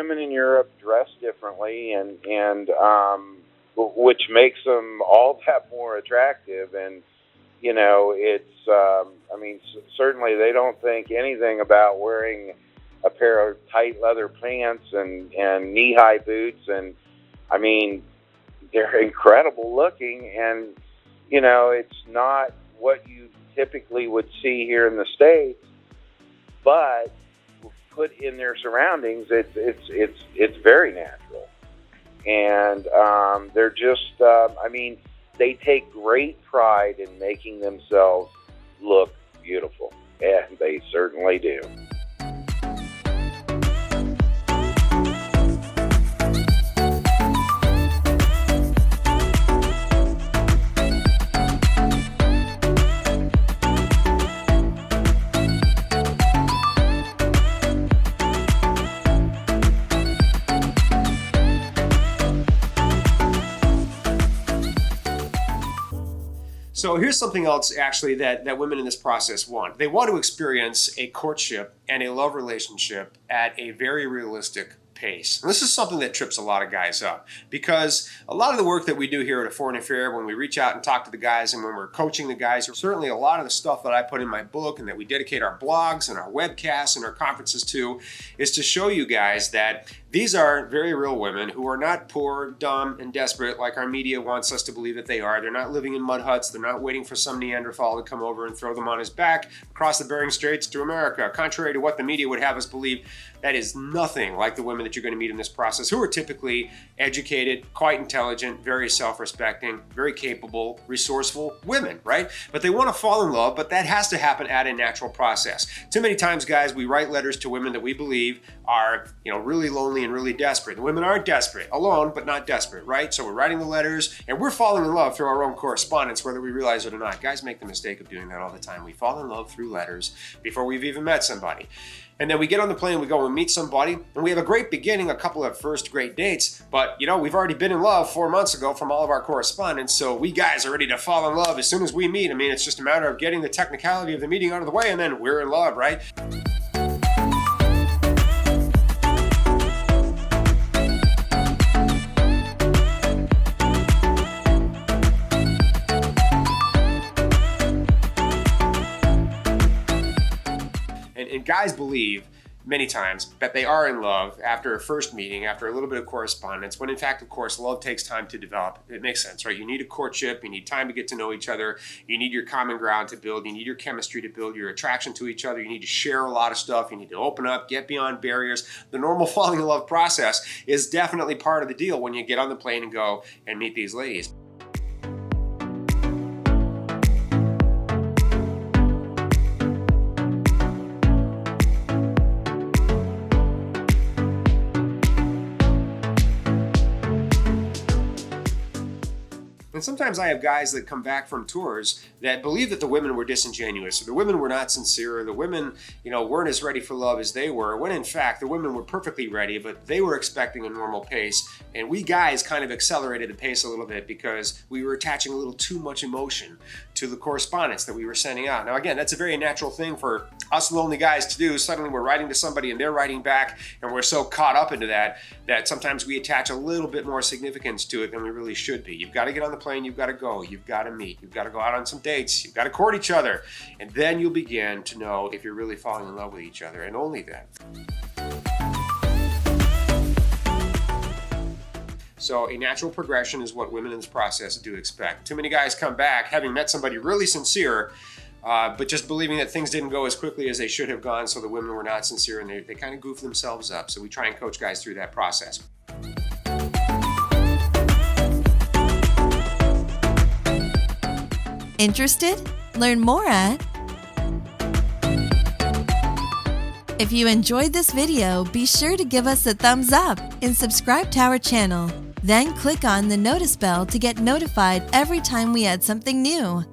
women in Europe dress differently, and which makes them all that more attractive. And it's I mean, certainly they don't think anything about wearing a pair of tight leather pants and knee-high boots, and I mean, they're incredible looking, and it's not what you typically would see here in the States, but put in their surroundings, it's very natural, and they're just I mean, they take great pride in making themselves look beautiful, and they certainly do. So here's something else actually that women in this process want. They want to experience a courtship and a love relationship at a very realistic pace. And this is something that trips a lot of guys up, because a lot of the work that we do here at A Foreign Affair, when we reach out and talk to the guys and when we're coaching the guys, or certainly a lot of the stuff that I put in my book and that we dedicate our blogs and our webcasts and our conferences to, is to show you guys that these are very real women who are not poor, dumb, and desperate like our media wants us to believe that they are. They're not living in mud huts. They're not waiting for some Neanderthal to come over and throw them on his back across the Bering Straits to America. Contrary to what the media would have us believe, that is nothing like the women that you're going to meet in this process, who are typically educated, quite intelligent, very self-respecting, very capable, resourceful women, right? But they want to fall in love, but that has to happen at a natural process. Too many times, guys, we write letters to women that we believe are, really lonely and really desperate. The women aren't desperate, alone, but not desperate, right? So we're writing the letters and we're falling in love through our own correspondence, whether we realize it or not. Guys make the mistake of doing that all the time. We fall in love through letters before we've even met somebody. And then we get on the plane, we go and meet somebody, and we have a great beginning, a couple of first great dates, but we've already been in love 4 months ago from all of our correspondence, so we guys are ready to fall in love as soon as we meet. I mean, it's just a matter of getting the technicality of the meeting out of the way, and then we're in love, right? And guys believe many times that they are in love after a first meeting, after a little bit of correspondence, when in fact, of course, love takes time to develop. It makes sense, right? You need a courtship, you need time to get to know each other, you need your common ground to build, you need your chemistry to build, your attraction to each other, you need to share a lot of stuff, you need to open up, get beyond barriers. The normal falling in love process is definitely part of the deal when you get on the plane and go and meet these ladies. And sometimes I have guys that come back from tours that believe that the women were disingenuous, or the women were not sincere, or the women, weren't as ready for love as they were, when in fact the women were perfectly ready, but they were expecting a normal pace. And we guys kind of accelerated the pace a little bit because we were attaching a little too much emotion to the correspondence that we were sending out. Now again, that's a very natural thing for us lonely guys to do. Suddenly we're writing to somebody and they're writing back, and we're so caught up into that sometimes we attach a little bit more significance to it than we really should be. You've got to get on the plane, you've got to go, you've got to meet, you've got to go out on some dates, you've got to court each other, and then you'll begin to know if you're really falling in love with each other, and only then. So a natural progression is what women in this process do expect. Too many guys come back having met somebody really sincere, but just believing that things didn't go as quickly as they should have gone, so the women were not sincere, and they kind of goof themselves up. So we try and coach guys through that process. Interested? Learn more at... If you enjoyed this video, be sure to give us a thumbs up and subscribe to our channel. Then click on the notice bell to get notified every time we add something new.